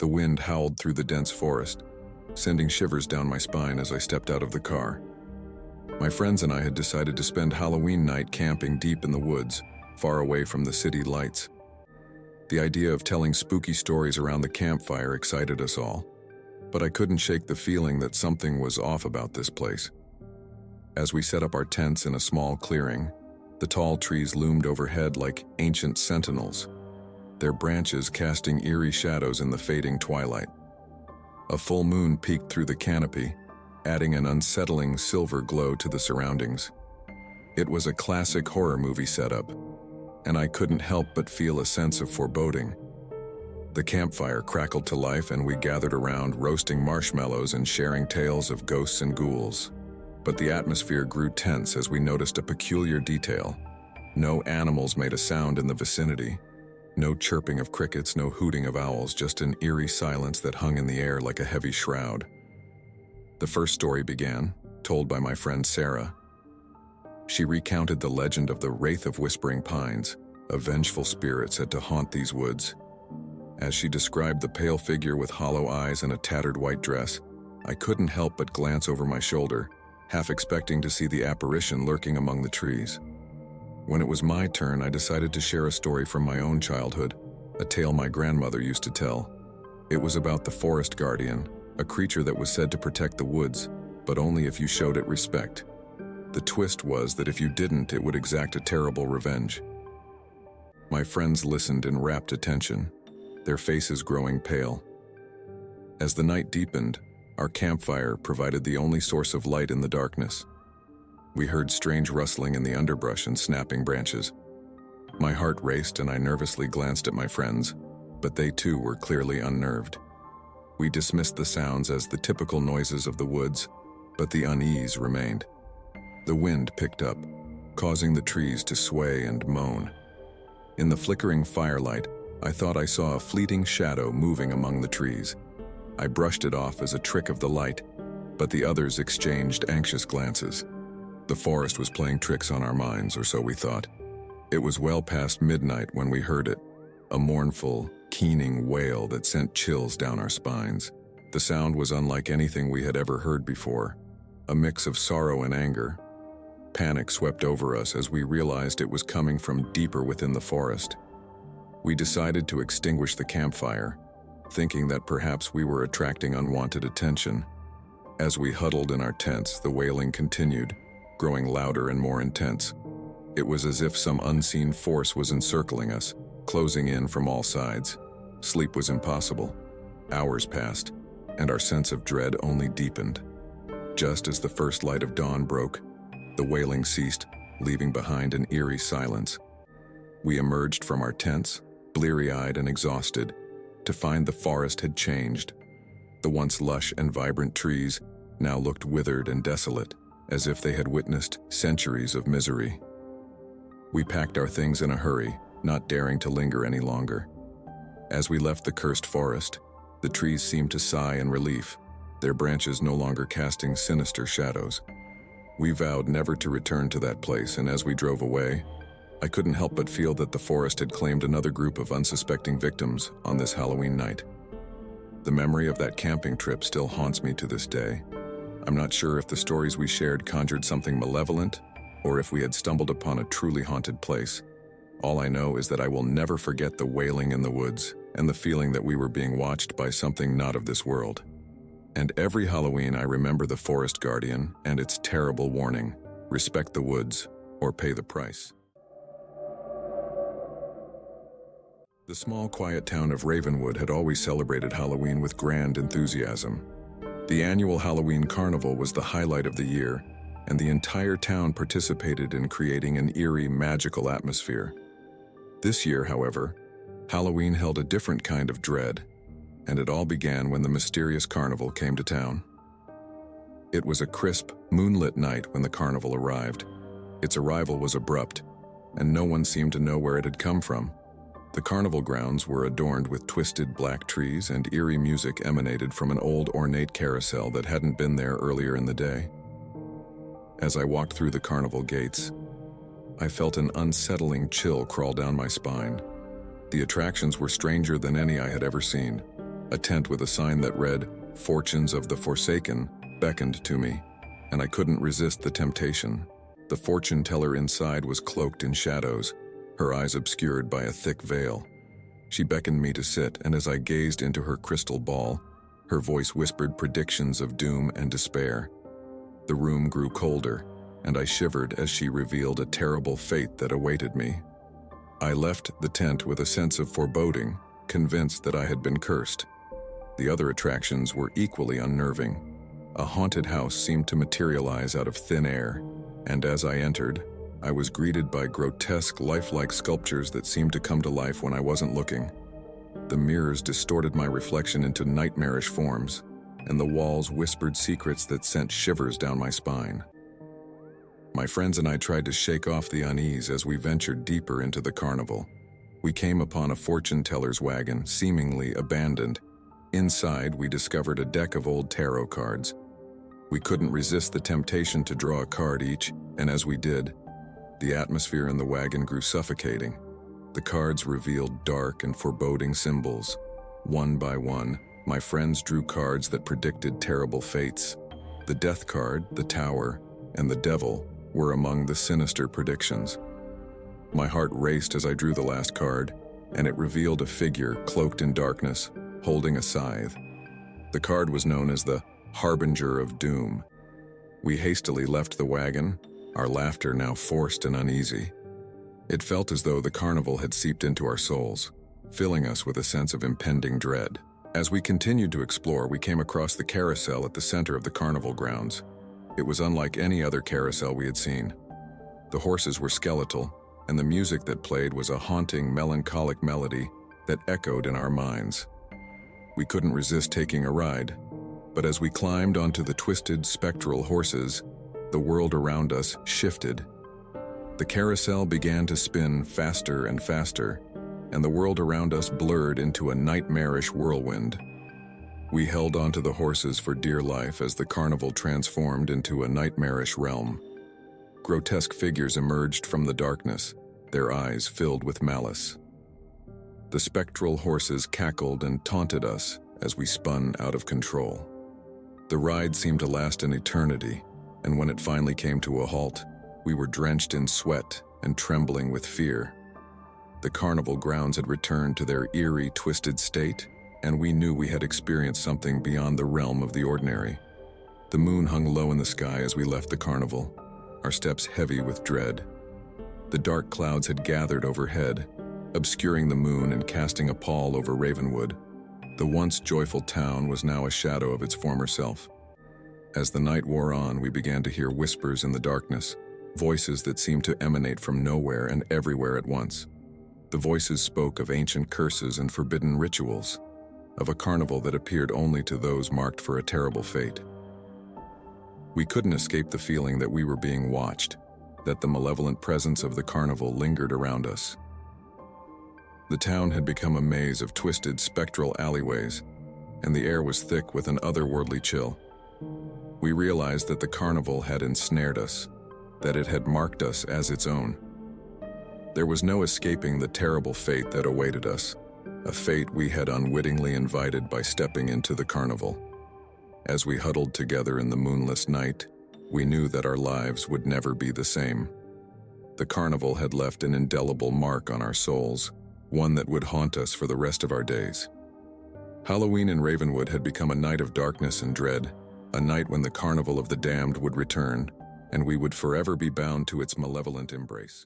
The wind howled through the dense forest, sending shivers down my spine as I stepped out of the car. My friends and I had decided to spend Halloween night camping deep in the woods, far away from the city lights. The idea of telling spooky stories around the campfire excited us all, but I couldn't shake the feeling that something was off about this place. As we set up our tents in a small clearing, the tall trees loomed overhead like ancient sentinels, their branches casting eerie shadows in the fading twilight. A full moon peeked through the canopy, adding an unsettling silver glow to the surroundings. It was a classic horror movie setup, and I couldn't help but feel a sense of foreboding. The campfire crackled to life and we gathered around, roasting marshmallows and sharing tales of ghosts and ghouls. But the atmosphere grew tense as we noticed a peculiar detail. No animals made a sound in the vicinity. No chirping of crickets, no hooting of owls, just an eerie silence that hung in the air like a heavy shroud. The first story began, told by my friend Sarah. She recounted the legend of the Wraith of Whispering Pines, a vengeful spirit said to haunt these woods. As she described the pale figure with hollow eyes and a tattered white dress, I couldn't help but glance over my shoulder, half expecting to see the apparition lurking among the trees. When it was my turn, I decided to share a story from my own childhood, a tale my grandmother used to tell. It was about the forest guardian, a creature that was said to protect the woods, but only if you showed it respect. The twist was that if you didn't, it would exact a terrible revenge. My friends listened in rapt attention, their faces growing pale. As the night deepened, our campfire provided the only source of light in the darkness. We heard strange rustling in the underbrush and snapping branches. My heart raced and I nervously glanced at my friends, but they too were clearly unnerved. We dismissed the sounds as the typical noises of the woods, but the unease remained. The wind picked up, causing the trees to sway and moan. In the flickering firelight, I thought I saw a fleeting shadow moving among the trees. I brushed it off as a trick of the light, but the others exchanged anxious glances. The forest was playing tricks on our minds, or so we thought. It was well past midnight when we heard it, a mournful, keening wail that sent chills down our spines. The sound was unlike anything we had ever heard before, a mix of sorrow and anger. Panic swept over us as we realized it was coming from deeper within the forest. We decided to extinguish the campfire, thinking that perhaps we were attracting unwanted attention. As we huddled in our tents, the wailing continued, growing louder and more intense. It was as if some unseen force was encircling us, closing in from all sides. Sleep was impossible. Hours passed, and our sense of dread only deepened. Just as the first light of dawn broke, the wailing ceased, leaving behind an eerie silence. We emerged from our tents, bleary-eyed and exhausted, to find the forest had changed. The once lush and vibrant trees now looked withered and desolate, as if they had witnessed centuries of misery. We packed our things in a hurry, not daring to linger any longer. As we left the cursed forest, the trees seemed to sigh in relief, their branches no longer casting sinister shadows. We vowed never to return to that place, and as we drove away, I couldn't help but feel that the forest had claimed another group of unsuspecting victims on this Halloween night. The memory of that camping trip still haunts me to this day. I'm not sure if the stories we shared conjured something malevolent, or if we had stumbled upon a truly haunted place. All I know is that I will never forget the wailing in the woods and the feeling that we were being watched by something not of this world. And every Halloween I remember the forest guardian and its terrible warning: respect the woods or pay the price. The small, quiet town of Ravenwood had always celebrated Halloween with grand enthusiasm. The annual Halloween Carnival was the highlight of the year, and the entire town participated in creating an eerie, magical atmosphere. This year, however, Halloween held a different kind of dread, and it all began when the mysterious carnival came to town. It was a crisp, moonlit night when the carnival arrived. Its arrival was abrupt, and no one seemed to know where it had come from. The carnival grounds were adorned with twisted black trees, and eerie music emanated from an old ornate carousel that hadn't been there earlier in the day. As I walked through the carnival gates, I felt an unsettling chill crawl down my spine. The attractions were stranger than any I had ever seen. A tent with a sign that read, "Fortunes of the Forsaken," beckoned to me, and I couldn't resist the temptation. The fortune teller inside was cloaked in shadows, her eyes obscured by a thick veil. She beckoned me to sit, and as I gazed into her crystal ball, her voice whispered predictions of doom and despair. The room grew colder, and I shivered as she revealed a terrible fate that awaited me. I left the tent with a sense of foreboding, convinced that I had been cursed. The other attractions were equally unnerving. A haunted house seemed to materialize out of thin air, and as I entered, I was greeted by grotesque, lifelike sculptures that seemed to come to life when I wasn't looking. The mirrors distorted my reflection into nightmarish forms, and the walls whispered secrets that sent shivers down my spine. My friends and I tried to shake off the unease as we ventured deeper into the carnival. We came upon a fortune teller's wagon, seemingly abandoned. Inside, we discovered a deck of old tarot cards. We couldn't resist the temptation to draw a card each, and as we did, the atmosphere in the wagon grew suffocating. The cards revealed dark and foreboding symbols. One by one, my friends drew cards that predicted terrible fates. The death card, the tower, and the devil were among the sinister predictions. My heart raced as I drew the last card, and it revealed a figure cloaked in darkness, holding a scythe. The card was known as the Harbinger of Doom. We hastily left the wagon, our laughter now forced and uneasy. It felt as though the carnival had seeped into our souls, filling us with a sense of impending dread. As we continued to explore, we came across the carousel at the center of the carnival grounds. It was unlike any other carousel we had seen. The horses were skeletal, and the music that played was a haunting, melancholic melody that echoed in our minds. We couldn't resist taking a ride, but as we climbed onto the twisted, spectral horses, the world around us shifted. The carousel began to spin faster and faster, and the world around us blurred into a nightmarish whirlwind. We held onto the horses for dear life as the carnival transformed into a nightmarish realm. Grotesque figures emerged from the darkness, their eyes filled with malice. The spectral horses cackled and taunted us as we spun out of control. The ride seemed to last an eternity, and when it finally came to a halt, we were drenched in sweat and trembling with fear. The carnival grounds had returned to their eerie, twisted state, and we knew we had experienced something beyond the realm of the ordinary. The moon hung low in the sky as we left the carnival, our steps heavy with dread. The dark clouds had gathered overhead, obscuring the moon and casting a pall over Ravenwood. The once joyful town was now a shadow of its former self. As the night wore on, we began to hear whispers in the darkness, voices that seemed to emanate from nowhere and everywhere at once. The voices spoke of ancient curses and forbidden rituals, of a carnival that appeared only to those marked for a terrible fate. We couldn't escape the feeling that we were being watched, that the malevolent presence of the carnival lingered around us. The town had become a maze of twisted, spectral alleyways, and the air was thick with an otherworldly chill. We realized that the carnival had ensnared us, that it had marked us as its own. There was no escaping the terrible fate that awaited us, a fate we had unwittingly invited by stepping into the carnival. As we huddled together in the moonless night, we knew that our lives would never be the same. The carnival had left an indelible mark on our souls, one that would haunt us for the rest of our days. Halloween in Ravenwood had become a night of darkness and dread, a night when the carnival of the damned would return, and we would forever be bound to its malevolent embrace.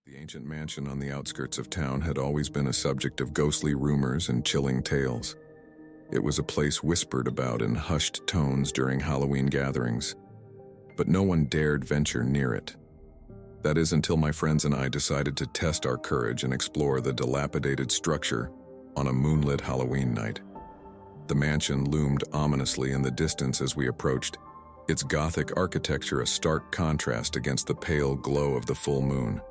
The ancient mansion on the outskirts of town had always been a subject of ghostly rumors and chilling tales. It was a place whispered about in hushed tones during Halloween gatherings, but no one dared venture near it. That is until my friends and I decided to test our courage and explore the dilapidated structure on a moonlit Halloween night. The mansion loomed ominously in the distance as we approached, its Gothic architecture a stark contrast against the pale glow of the full moon.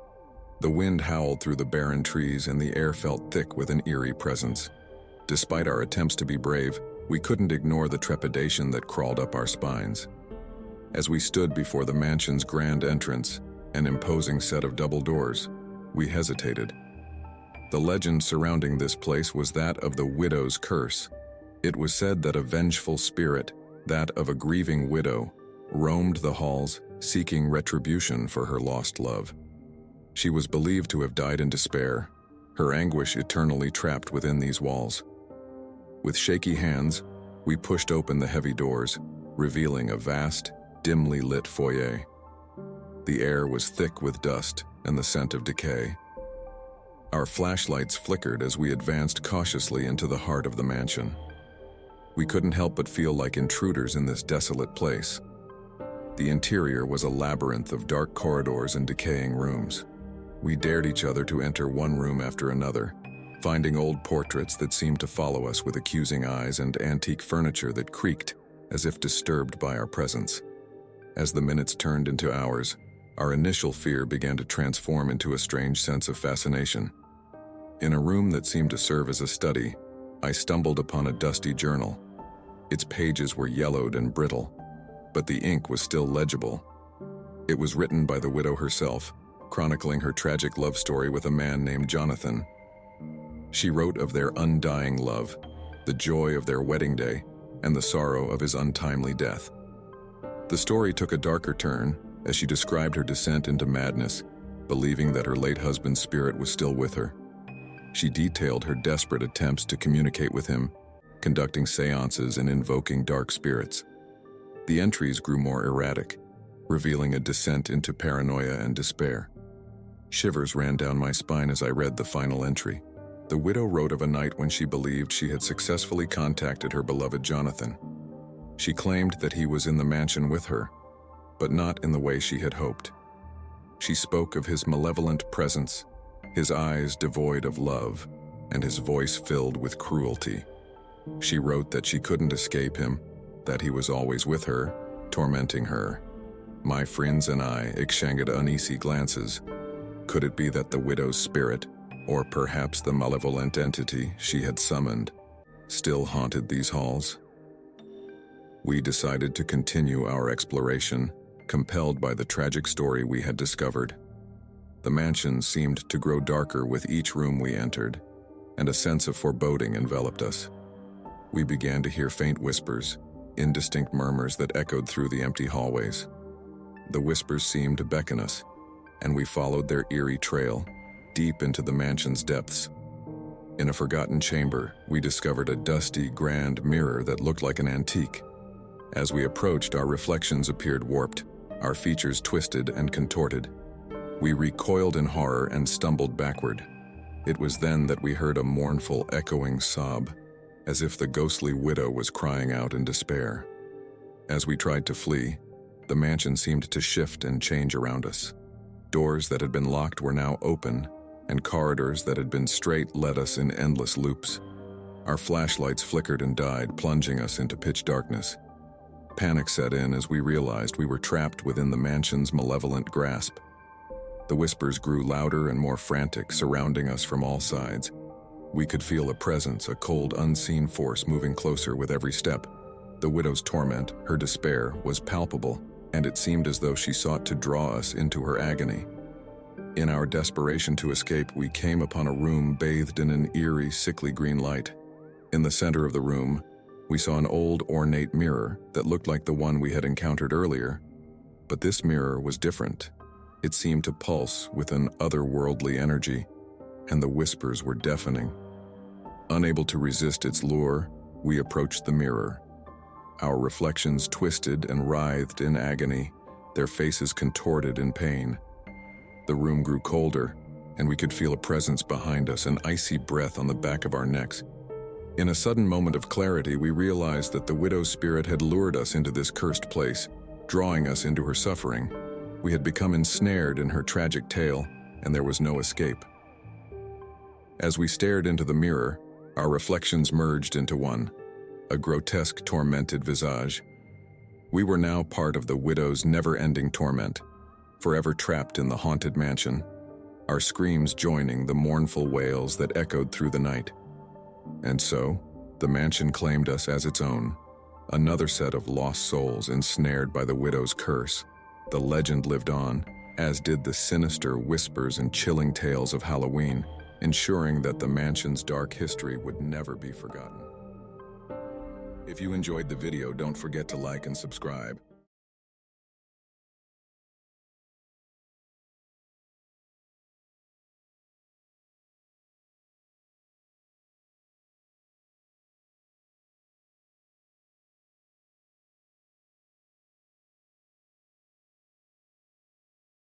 The wind howled through the barren trees and the air felt thick with an eerie presence. Despite our attempts to be brave, we couldn't ignore the trepidation that crawled up our spines. As we stood before the mansion's grand entrance, an imposing set of double doors, we hesitated. The legend surrounding this place was that of the widow's curse. It was said that a vengeful spirit, that of a grieving widow, roamed the halls, seeking retribution for her lost love. She was believed to have died in despair, her anguish eternally trapped within these walls. With shaky hands, we pushed open the heavy doors, revealing a vast, dimly lit foyer. The air was thick with dust and the scent of decay. Our flashlights flickered as we advanced cautiously into the heart of the mansion. We couldn't help but feel like intruders in this desolate place. The interior was a labyrinth of dark corridors and decaying rooms. We dared each other to enter one room after another, finding old portraits that seemed to follow us with accusing eyes and antique furniture that creaked as if disturbed by our presence. As the minutes turned into hours, our initial fear began to transform into a strange sense of fascination. In a room that seemed to serve as a study, I stumbled upon a dusty journal. Its pages were yellowed and brittle, but the ink was still legible. It was written by the widow herself, chronicling her tragic love story with a man named Jonathan. She wrote of their undying love, the joy of their wedding day, and the sorrow of his untimely death. The story took a darker turn as she described her descent into madness, believing that her late husband's spirit was still with her. She detailed her desperate attempts to communicate with him, conducting seances and invoking dark spirits. The entries grew more erratic, revealing a descent into paranoia and despair. Shivers ran down my spine as I read the final entry. The widow wrote of a night when she believed she had successfully contacted her beloved Jonathan. She claimed that he was in the mansion with her, but not in the way she had hoped. She spoke of his malevolent presence, his eyes devoid of love, and his voice filled with cruelty. She wrote that she couldn't escape him, that he was always with her, tormenting her. My friends and I exchanged uneasy glances. Could it be that the widow's spirit, or perhaps the malevolent entity she had summoned, still haunted these halls? We decided to continue our exploration, compelled by the tragic story we had discovered. The mansion seemed to grow darker with each room we entered, and a sense of foreboding enveloped us. We began to hear faint whispers, indistinct murmurs that echoed through the empty hallways. The whispers seemed to beckon us, and we followed their eerie trail, deep into the mansion's depths. In a forgotten chamber, we discovered a dusty, grand mirror that looked like an antique. As we approached, our reflections appeared warped, our features twisted and contorted. We recoiled in horror and stumbled backward. It was then that we heard a mournful, echoing sob, as if the ghostly widow was crying out in despair. As we tried to flee, the mansion seemed to shift and change around us. Doors that had been locked were now open, and corridors that had been straight led us in endless loops. Our flashlights flickered and died, plunging us into pitch darkness. Panic set in as we realized we were trapped within the mansion's malevolent grasp. The whispers grew louder and more frantic, surrounding us from all sides. We could feel a presence, a cold, unseen force moving closer with every step. The widow's torment, her despair, was palpable, and it seemed as though she sought to draw us into her agony. In our desperation to escape, we came upon a room bathed in an eerie, sickly green light. In the center of the room, we saw an old, ornate mirror that looked like the one we had encountered earlier. But this mirror was different. It seemed to pulse with an otherworldly energy, and the whispers were deafening. Unable to resist its lure, we approached the mirror. Our reflections twisted and writhed in agony, their faces contorted in pain. The room grew colder, and we could feel a presence behind us, an icy breath on the back of our necks. In a sudden moment of clarity, we realized that the widow's spirit had lured us into this cursed place, drawing us into her suffering. We had become ensnared in her tragic tale, and there was no escape. As we stared into the mirror, our reflections merged into one, a grotesque, tormented visage. We were now part of the widow's never-ending torment, forever trapped in the haunted mansion, our screams joining the mournful wails that echoed through the night. And so, the mansion claimed us as its own, another set of lost souls ensnared by the widow's curse. The legend lived on, as did the sinister whispers and chilling tales of Halloween. ensuring that the mansion's dark history would never be forgotten. If you enjoyed the video, don't forget to like and subscribe.